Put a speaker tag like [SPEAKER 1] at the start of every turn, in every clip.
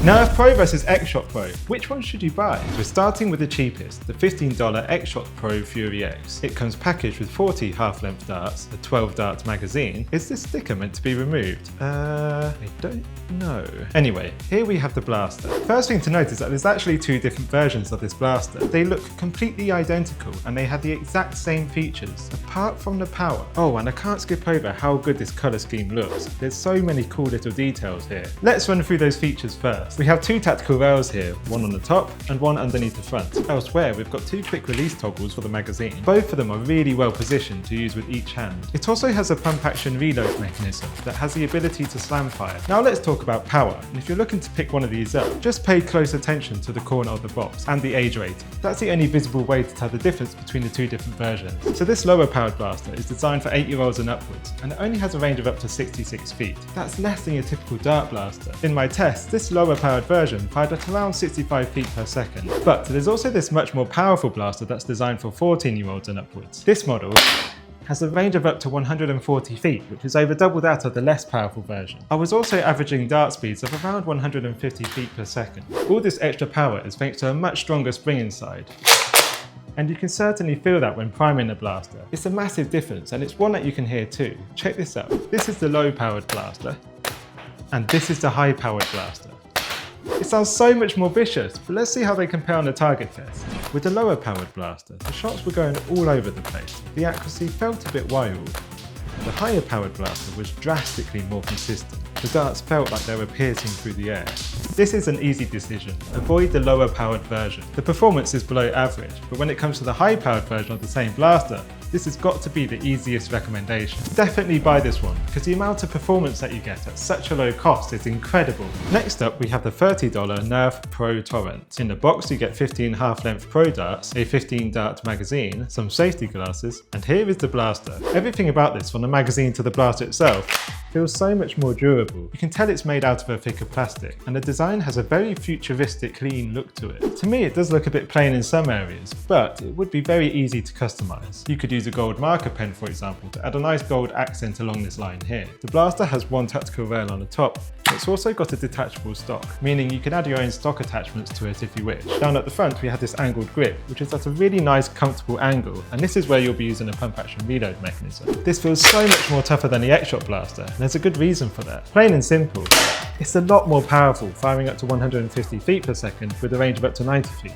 [SPEAKER 1] Nerf Pro versus XShot Pro. Which one should you buy? We're starting with the cheapest, the $15 XShot Pro Fury X. It comes packaged with 40 half-length darts, a 12 darts magazine. Is this sticker meant to be removed? I don't know. Anyway, here we have the blaster. First thing to note is that there's actually two different versions of this blaster. They look completely identical and they have the exact same features, apart from the power. Oh, and I can't skip over how good this colour scheme looks. There's so many cool little details here. Let's run through those features first. We have two tactical rails here, one on the top and one underneath the front. Elsewhere, we've got two quick release toggles for the magazine. Both of them are really well positioned to use with each hand. It also has a pump action reload mechanism that has the ability to slam fire. Now let's talk about power, and if you're looking to pick one of these up, just pay close attention to the corner of the box and the age rating. That's the only visible way to tell the difference between the two different versions. So this lower powered blaster is designed for 8-year-olds and upwards, and it only has a range of up to 66 feet. That's less than your typical dart blaster. In my test, this lower powered version fired at around 65 feet per second. But there's also this much more powerful blaster that's designed for 14-year-olds and upwards. This model has a range of up to 140 feet, which is over double that of the less powerful version. I was also averaging dart speeds of around 150 feet per second. All this extra power is thanks to a much stronger spring inside. And you can certainly feel that when priming the blaster. It's a massive difference, and it's one that you can hear too. Check this out. This is the low powered blaster, and this is the high powered blaster. It sounds so much more vicious, but let's see how they compare on the target test. With the lower powered blaster, the shots were going all over the place. The accuracy felt a bit wild. The higher powered blaster was drastically more consistent. The darts felt like they were piercing through the air. This is an easy decision. Avoid the lower powered version. The performance is below average, but when it comes to the high powered version of the same blaster, this has got to be the easiest recommendation. Definitely buy this one, because the amount of performance that you get at such a low cost is incredible. Next up, we have the $30 Nerf Pro Torrent. In the box, you get 15 half-length pro darts, a 15 dart magazine, some safety glasses, and here is the blaster. Everything about this, from the magazine to the blaster itself, feels so much more durable. You can tell it's made out of a thicker plastic, and the design has a very futuristic, clean look to it. To me, it does look a bit plain in some areas, but it would be very easy to customize. You could use a gold marker pen, for example, to add a nice gold accent along this line here. The blaster has one tactical rail on the top. It's also got a detachable stock, meaning you can add your own stock attachments to it if you wish. Down at the front, we have this angled grip, which is at a really nice, comfortable angle, and this is where you'll be using a pump action reload mechanism. This feels so much more tougher than the XShot blaster, and there's a good reason for that. Plain and simple, it's a lot more powerful, firing up to 150 feet per second with a range of up to 90 feet.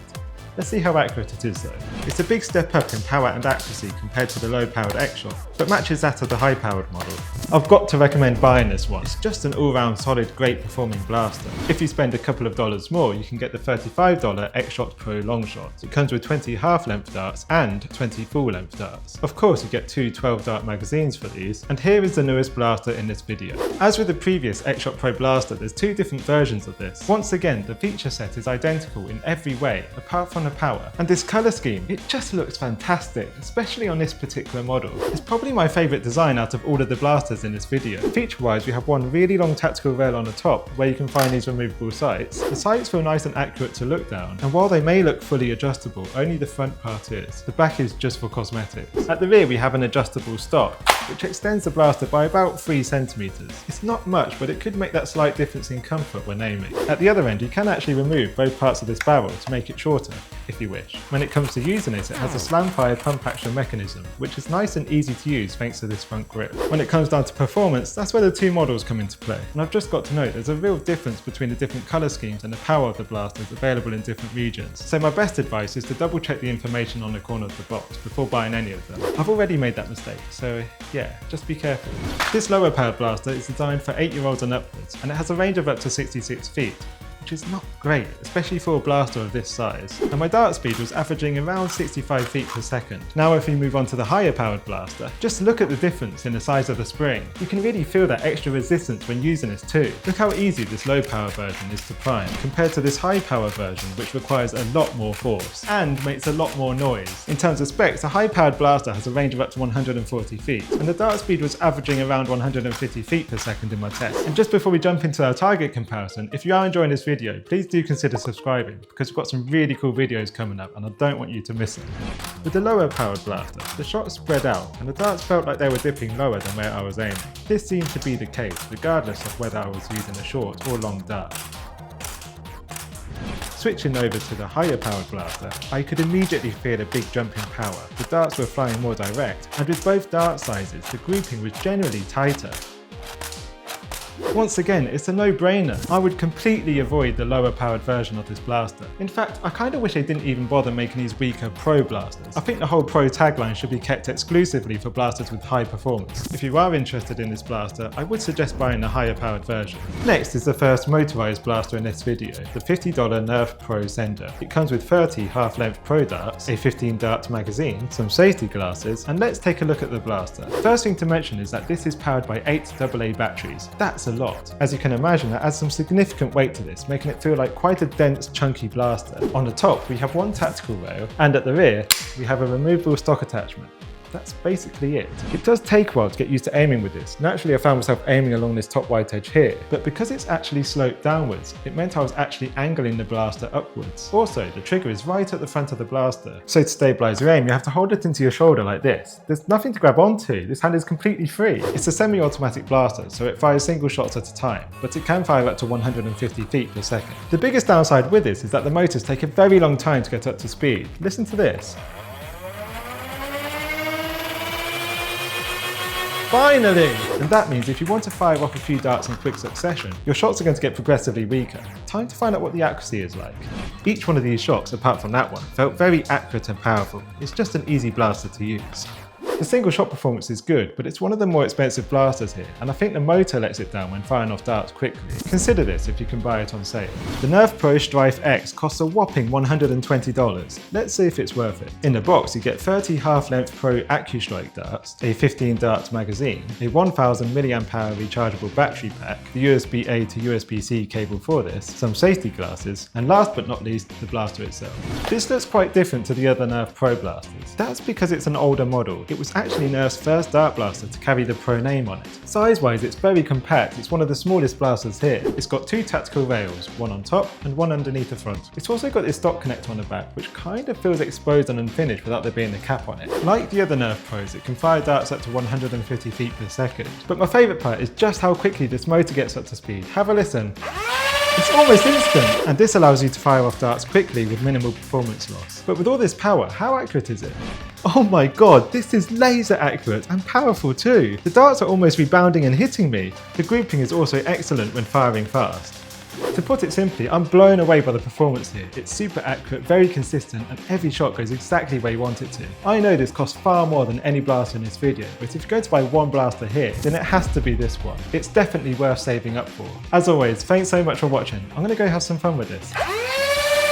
[SPEAKER 1] Let's see how accurate it is though. It's a big step up in power and accuracy compared to the low-powered XShot, but matches that of the high-powered model. I've got to recommend buying this one. It's just an all-round solid, great performing blaster. If you spend a couple of dollars more, you can get the $35 XShot Pro Longshot. It comes with 20 half-length darts and 20 full-length darts. Of course, you get two 12-dart magazines for these, and here is the newest blaster in this video. As with the previous XShot Pro blaster, there's two different versions of this. Once again, the feature set is identical in every way, apart from the power. And this colour scheme, it just looks fantastic, especially on this particular model. It's probably my favourite design out of all of the blasters in this video. Feature-wise, we have one really long tactical rail on the top where you can find these removable sights. The sights feel nice and accurate to look down, and while they may look fully adjustable, only the front part is. The back is just for cosmetics. At the rear, we have an adjustable stock, which extends the blaster by about 3 centimeters. It's not much, but it could make that slight difference in comfort when aiming. At the other end, you can actually remove both parts of this barrel to make it shorter, if you wish. When it comes to using it has a slam-fire pump action mechanism, which is nice and easy to use thanks to this front grip. When it comes down to performance, that's where the two models come into play. And I've just got to note there's a real difference between the different colour schemes and the power of the blasters available in different regions. So my best advice is to double check the information on the corner of the box before buying any of them. I've already made that mistake, so yeah, just be careful. This lower powered blaster is designed for 8-year-olds and upwards, and it has a range of up to 66 feet. Which is not great, especially for a blaster of this size. And my dart speed was averaging around 65 feet per second. Now if we move on to the higher powered blaster, just look at the difference in the size of the spring. You can really feel that extra resistance when using this too. Look how easy this low power version is to prime, compared to this high power version which requires a lot more force, and makes a lot more noise. In terms of specs, a high powered blaster has a range of up to 140 feet, and the dart speed was averaging around 150 feet per second in my test. And just before we jump into our target comparison, if you are enjoying this video, please do consider subscribing, because we've got some really cool videos coming up and I don't want you to miss it. With the lower powered blaster, the shots spread out and the darts felt like they were dipping lower than where I was aiming. This seemed to be the case regardless of whether I was using a short or long dart. Switching over to the higher powered blaster, I could immediately feel a big jump in power. The darts were flying more direct, and with both dart sizes, the grouping was generally tighter. Once again, it's a no-brainer. I would completely avoid the lower powered version of this blaster. In fact, I kinda wish they didn't even bother making these weaker Pro blasters. I think the whole Pro tagline should be kept exclusively for blasters with high performance. If you are interested in this blaster, I would suggest buying the higher powered version. Next is the first motorized blaster in this video, the $50 Nerf Pro Sender. It comes with 30 half-length Pro darts, a 15 dart magazine, some safety glasses, and let's take a look at the blaster. First thing to mention is that this is powered by 8 AA batteries. That's a lot. As you can imagine, that adds some significant weight to this, making it feel like quite a dense, chunky blaster. On the top, we have one tactical rail, and at the rear, we have a removable stock attachment. That's basically it. It does take a while to get used to aiming with this. Naturally, I found myself aiming along this top white edge here, but because it's actually sloped downwards, it meant I was actually angling the blaster upwards. Also, the trigger is right at the front of the blaster. So to stabilize your aim, you have to hold it into your shoulder like this. There's nothing to grab onto. This hand is completely free. It's a semi-automatic blaster, so it fires single shots at a time, but it can fire up to 150 feet per second. The biggest downside with this is that the motors take a very long time to get up to speed. Listen to this. Finally! And that means if you want to fire off a few darts in quick succession, your shots are going to get progressively weaker. Time to find out what the accuracy is like. Each one of these shots, apart from that one, felt very accurate and powerful. It's just an easy blaster to use. The single shot performance is good, but it's one of the more expensive blasters here, and I think the motor lets it down when firing off darts quickly. Consider this if you can buy it on sale. The Nerf Pro Stryfe X costs a whopping $120. Let's see if it's worth it. In the box, you get 30 half-length Pro AccuStrike darts, a 15 dart magazine, a 1000 mAh rechargeable battery pack, the USB-A to USB-C cable for this, some safety glasses, and last but not least, the blaster itself. This looks quite different to the other Nerf Pro blasters. That's because it's an older model. It was actually Nerf's first dart blaster to carry the Pro name on it. Size-wise, it's very compact. It's one of the smallest blasters here. It's got 2 tactical rails, one on top and one underneath the front. It's also got this stock connector on the back, which kind of feels exposed and unfinished without there being a cap on it. Like the other Nerf Pros, it can fire darts up to 150 feet per second. But my favourite part is just how quickly this motor gets up to speed. Have a listen. It's almost instant, and this allows you to fire off darts quickly with minimal performance loss. But with all this power, how accurate is it? Oh my god, this is laser accurate and powerful too. The darts are almost rebounding and hitting me. The grouping is also excellent when firing fast. To put it simply, I'm blown away by the performance here. It's super accurate, very consistent, and every shot goes exactly where you want it to. I know this costs far more than any blaster in this video, but if you're going to buy one blaster here, then it has to be this one. It's definitely worth saving up for. As always, thanks so much for watching. I'm going to go have some fun with this.